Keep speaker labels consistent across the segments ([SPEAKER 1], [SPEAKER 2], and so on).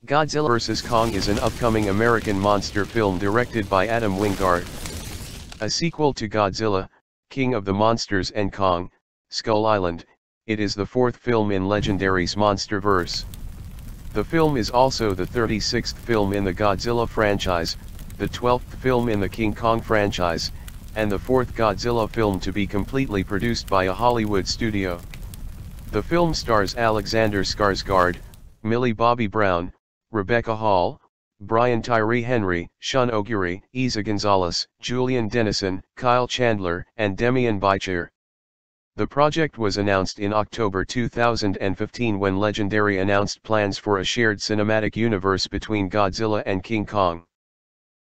[SPEAKER 1] Godzilla vs. Kong is an upcoming American monster film directed by Adam Wingard. A sequel to Godzilla, King of the Monsters and Kong, Skull Island, it is the fourth film in Legendary's MonsterVerse. The film is also the 36th film in the Godzilla franchise, the 12th film in the King Kong franchise, and the fourth Godzilla film to be completely produced by a Hollywood studio. The film stars Alexander Skarsgård, Millie Bobby Brown, Rebecca Hall, Brian Tyree Henry, Sean O'Grady, Isa Gonzalez, Julian Dennison, Kyle Chandler, and Demian Bichir. The project was announced in October 2015 when Legendary announced plans for a shared cinematic universe between Godzilla and King Kong.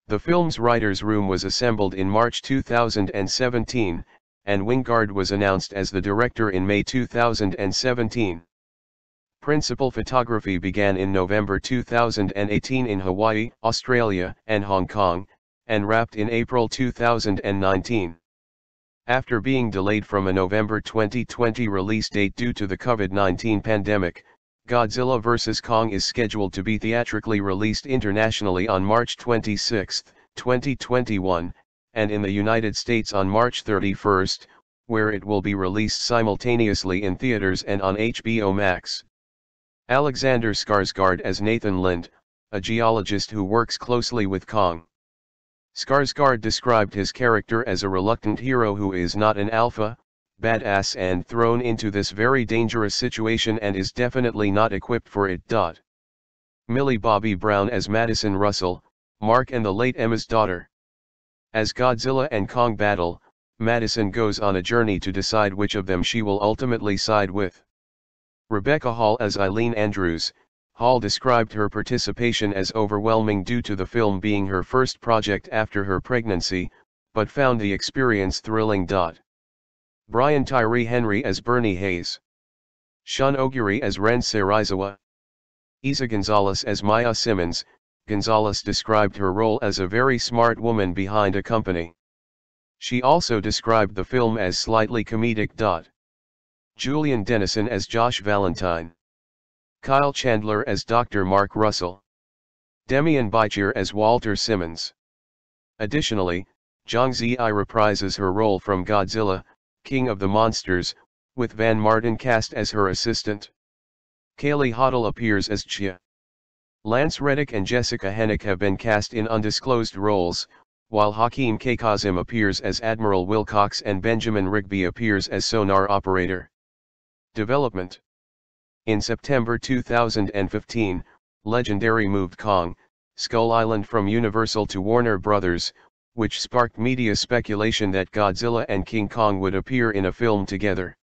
[SPEAKER 1] The film's writers' room was assembled in March 2017, and Wingard was announced as the director in May 2017. Principal photography began in November 2018 in Hawaii, Australia, and Hong Kong, and wrapped in April 2019. After being delayed from a November 2020 release date due to the COVID-19 pandemic, Godzilla vs. Kong is scheduled to be theatrically released internationally on March 26, 2021, and in the United States on March 31, where it will be released simultaneously in theaters and on HBO Max. Alexander Skarsgård as Nathan Lind, a geologist who works closely with Kong. Skarsgård described his character as a reluctant hero who is not an alpha, badass and thrown into this very dangerous situation and is definitely not equipped for it. Millie Bobby Brown as Madison Russell, Mark and the late Emma's daughter. As Godzilla and Kong battle, Madison goes on a journey to decide which of them she will ultimately side with. Rebecca Hall as Eileen Andrews. Hall described her participation as overwhelming due to the film being her first project after her pregnancy, but found the experience thrilling. Brian Tyree Henry as Bernie Hayes. Sean O'Grady as Ren Serizawa. Isa Gonzalez as Maya Simmons. Gonzalez described her role as a very smart woman behind a company. She also described the film as slightly comedic. Julian Dennison as Josh Valentine. Kyle Chandler as Dr. Mark Russell. Demian Bichir as Walter Simmons. Additionally, Zhang Ziyi reprises her role from Godzilla, King of the Monsters, with Van Martin cast as her assistant. Kaylee Hoddle appears as Chia. Lance Reddick and Jessica Hennick have been cast in undisclosed roles, while Hakeem K. Kazim appears as Admiral Wilcox and Benjamin Rigby appears as sonar operator. Development. In September 2015, Legendary moved Kong, Skull Island from Universal to Warner Bros., which sparked media speculation that Godzilla and King Kong would appear in a film together.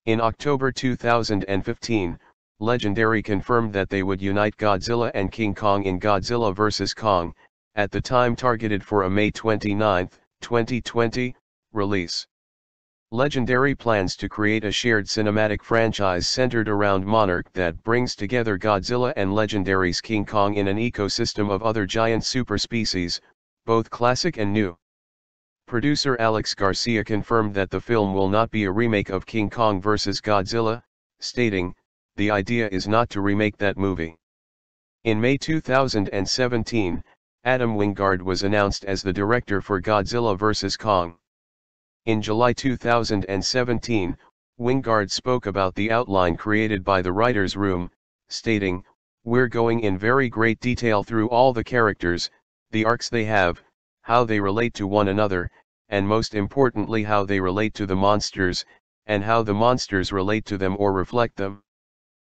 [SPEAKER 1] In October 2015, Legendary confirmed that they would unite Godzilla and King Kong in Godzilla vs. Kong, at the time targeted for a May 29, 2020, release. Legendary plans to create a shared cinematic franchise centered around Monarch that brings together Godzilla and Legendary's King Kong in an ecosystem of other giant superspecies, both classic and new. Producer Alex Garcia confirmed that the film will not be a remake of King Kong vs. Godzilla, stating, "The idea is not to remake that movie." In May 2017, Adam Wingard was announced as the director for Godzilla vs. Kong. In July 2017, Wingard spoke about the outline created by the writers' room, stating, "We're going in very great detail through all the characters, the arcs they have, how they relate to one another, and most importantly how they relate to the monsters, and how the monsters relate to them or reflect them."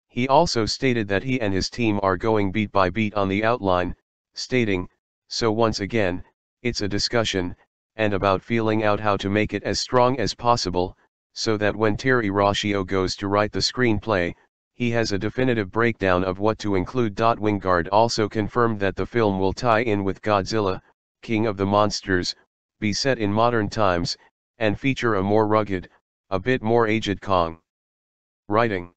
[SPEAKER 1] He also stated that he and his team are going beat by beat on the outline, stating, "So once again, it's a discussion, and about feeling out how to make it as strong as possible, so that when Terry Rossio goes to write the screenplay, he has a definitive breakdown of what to include." Wingard also confirmed that the film will tie in with Godzilla, King of the Monsters, be set in modern times, and feature a more rugged, a bit more aged Kong. Writing.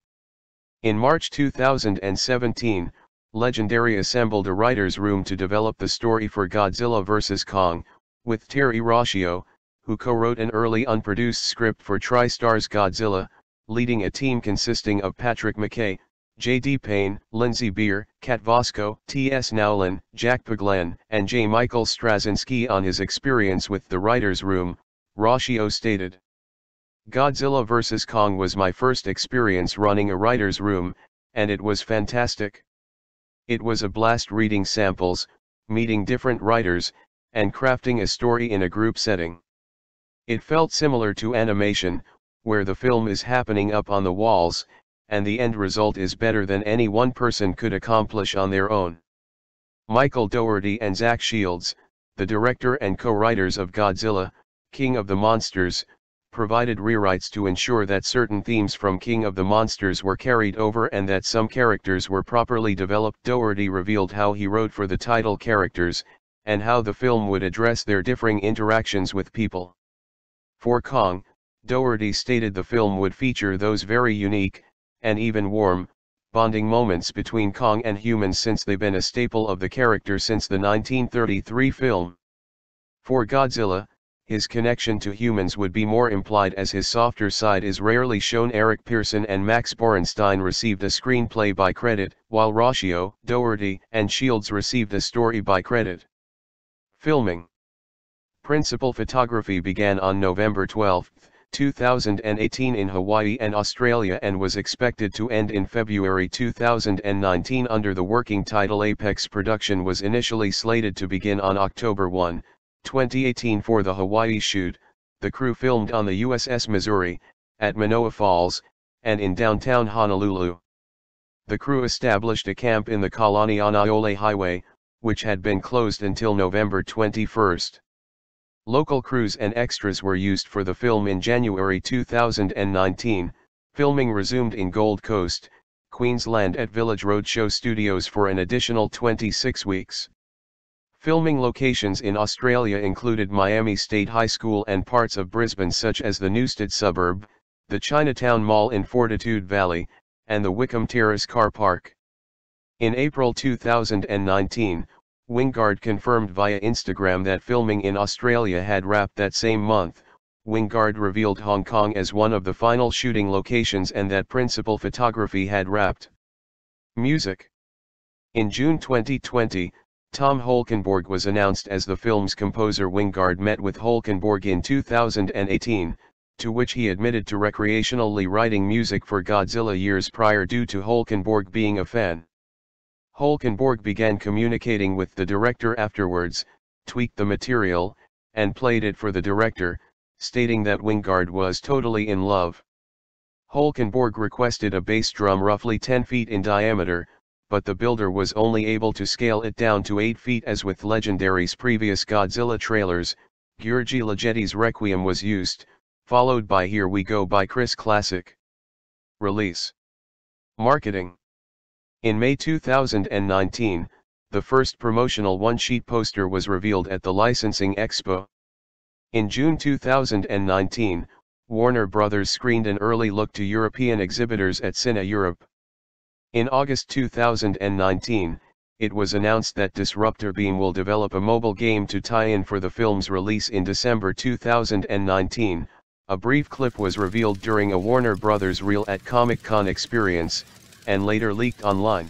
[SPEAKER 1] In March 2017, Legendary assembled a writer's room to develop the story for Godzilla vs. Kong, with Terry Rossio, who co-wrote an early unproduced script for TriStar's Godzilla, leading a team consisting of Patrick McKay, J.D. Payne, Lindsay Beer, Kat Vosko, T.S. Nowlin, Jack Paglen, and J. Michael Straczynski on his experience with the writer's room. Rossio stated. Godzilla vs. Kong was my first experience running a writer's room, and it was fantastic. It was a blast reading samples, meeting different writers, and crafting a story in a group setting. It felt similar to animation, where the film is happening up on the walls, and the end result is better than any one person could accomplish on their own. Michael Dougherty and Zach Shields, the director and co-writers of Godzilla, King of the Monsters, provided rewrites to ensure that certain themes from King of the Monsters were carried over and that some characters were properly developed. Dougherty revealed how he wrote for the title characters, and how the film would address their differing interactions with people. For Kong, Dougherty stated the film would feature those very unique, and even warm, bonding moments between Kong and humans since they've been a staple of the character since the 1933 film. For Godzilla, his connection to humans would be more implied as his softer side is rarely shown. Eric Pearson and Max Borenstein received a screenplay by credit, while Rossio, Dougherty, and Shields received a story by credit. Filming. Principal photography began on November 12, 2018 in Hawaii and Australia and was expected to end in February 2019 under the working title Apex. Production was initially slated to begin on October 1, 2018 for the Hawaii shoot. The crew filmed on the USS Missouri, at Manoa Falls, and in downtown Honolulu. The crew established a camp in the Kalanianaole Highway, which had been closed until November 21. Local crews and extras were used for the film in January 2019. Filming resumed in Gold Coast, Queensland at Village Roadshow Studios for an additional 26 weeks. Filming locations in Australia included Miami State High School and parts of Brisbane such as the Newstead suburb, the Chinatown Mall in Fortitude Valley, and the Wickham Terrace car park. In April 2019, Wingard confirmed via Instagram that filming in Australia had wrapped that same month. Wingard revealed Hong Kong as one of the final shooting locations and that principal photography had wrapped. Music. In June 2020, Tom Holkenborg was announced as the film's composer. Wingard met with Holkenborg in 2018, to which he admitted to recreationally writing music for Godzilla years prior due to Holkenborg being a fan. Holkenborg began communicating with the director afterwards, tweaked the material, and played it for the director, stating that Wingard was totally in love. Holkenborg requested a bass drum roughly 10 feet in diameter, but the builder was only able to scale it down to 8 feet. As with Legendary's previous Godzilla trailers, György Ligeti's Requiem was used, followed by Here We Go by Chris Classic. Release. Marketing. In May 2019, the first promotional one-sheet poster was revealed at the Licensing Expo. In June 2019, Warner Bros. Screened an early look to European exhibitors at Cine Europe. In August 2019, it was announced that Disruptor Beam will develop a mobile game to tie in for the film's release in December 2019. A brief clip was revealed during a Warner Bros. Reel at Comic-Con Experience, and later leaked online.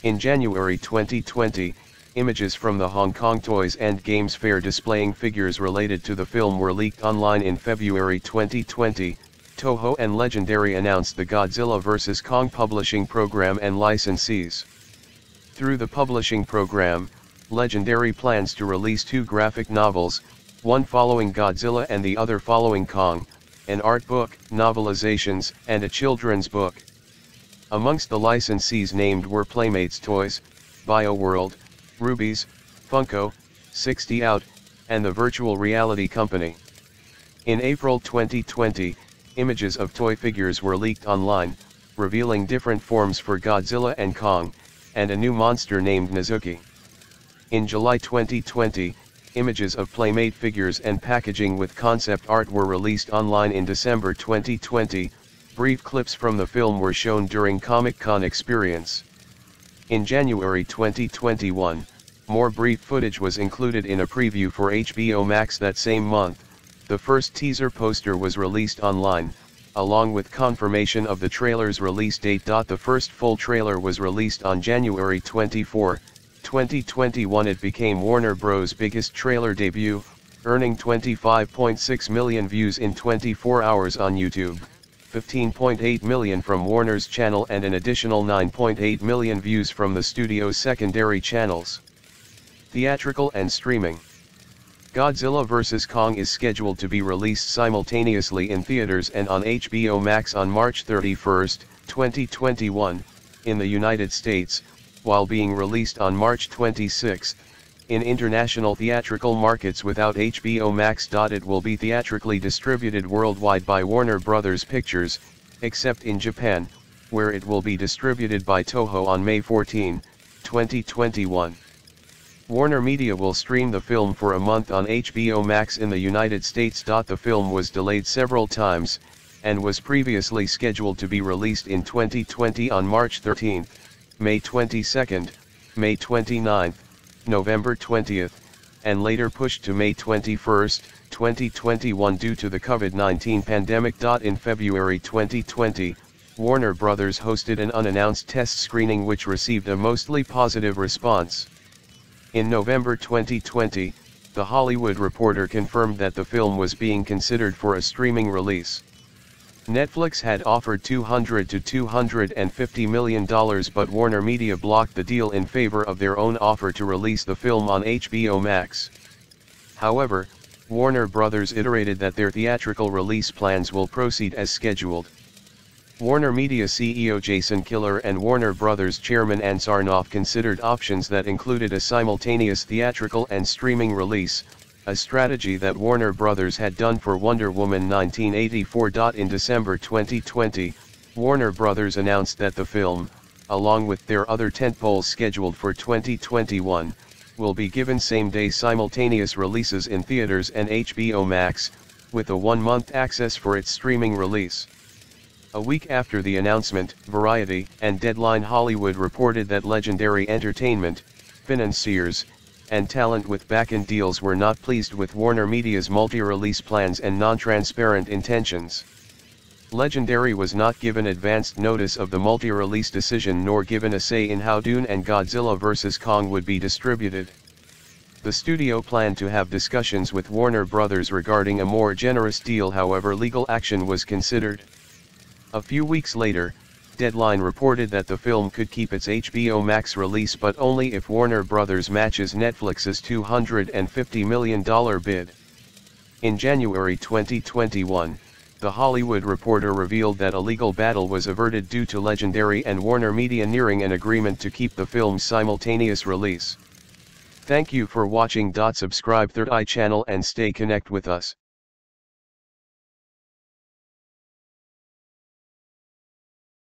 [SPEAKER 1] In January 2020, images from the Hong Kong Toys and Games Fair displaying figures related to the film were leaked online. In February 2020, Toho and Legendary announced the Godzilla vs. Kong publishing program and licensees. Through the publishing program, Legendary plans to release 2 graphic novels, one following Godzilla and the other following Kong, an art book, novelizations, and a children's book. Amongst the licensees named were Playmates Toys, BioWorld, Rubies, Funko, 60 Out, and the Virtual Reality Company. In April 2020, images of toy figures were leaked online, revealing different forms for Godzilla and Kong, and a new monster named Nezuki. In July 2020, images of Playmate figures and packaging with concept art were released online. In December 2020, brief clips from the film were shown during Comic-Con Experience. In January 2021, more brief footage was included in a preview for HBO Max that same month. The first teaser poster was released online, along with confirmation of the trailer's release date. The first full trailer was released on January 24, 2021. It became Warner Bros.' biggest trailer debut, earning 25.6 million views in 24 hours on YouTube, 15.8 million from Warner's channel and an additional 9.8 million views from the studio's secondary channels. Theatrical and streaming. Godzilla vs. Kong is scheduled to be released simultaneously in theaters and on HBO Max on March 31, 2021, in the United States, while being released on March 26, in international theatrical markets without HBO Max. It will be theatrically distributed worldwide by Warner Bros. Pictures, except in Japan, where it will be distributed by Toho on May 14, 2021. Warner Media will stream the film for a month on HBO Max in the United States. The film was delayed several times, and was previously scheduled to be released in 2020 on March 13, May 22, May 29, November 20, and later pushed to May 21, 2021 due to the COVID-19 pandemic. In February 2020, Warner Bros. Hosted an unannounced test screening which received a mostly positive response. In November 2020, The Hollywood Reporter confirmed that the film was being considered for a streaming release. Netflix had offered $200 to $250 million, but Warner Media blocked the deal in favor of their own offer to release the film on HBO Max. However, Warner Bros. Iterated that their theatrical release plans will proceed as scheduled. Warner Media CEO Jason Kilar and Warner Bros. Chairman Ants Arnoff considered options that included a simultaneous theatrical and streaming release, a strategy that Warner Bros. Had done for Wonder Woman 1984. In December 2020, Warner Bros. Announced that the film, along with their other tentpoles scheduled for 2021, will be given same-day simultaneous releases in theaters and HBO Max, with a one-month access for its streaming release. A week after the announcement, Variety and Deadline Hollywood reported that Legendary Entertainment, financiers, and talent with back-end deals were not pleased with Warner Media's multi-release plans and non-transparent intentions. Legendary was not given advanced notice of the multi-release decision nor given a say in how Dune and Godzilla vs. Kong would be distributed. The studio planned to have discussions with Warner Bros. Regarding a more generous deal, however legal action was considered. A few weeks later, Deadline reported that the film could keep its HBO Max release but only if Warner Bros. Matches Netflix's $250 million bid. In January 2021, The Hollywood Reporter revealed that a legal battle was averted due to Legendary and Warner Media nearing an agreement to keep the film's simultaneous release. Thank you for watching. Subscribe Third Eye channel and stay connected with us.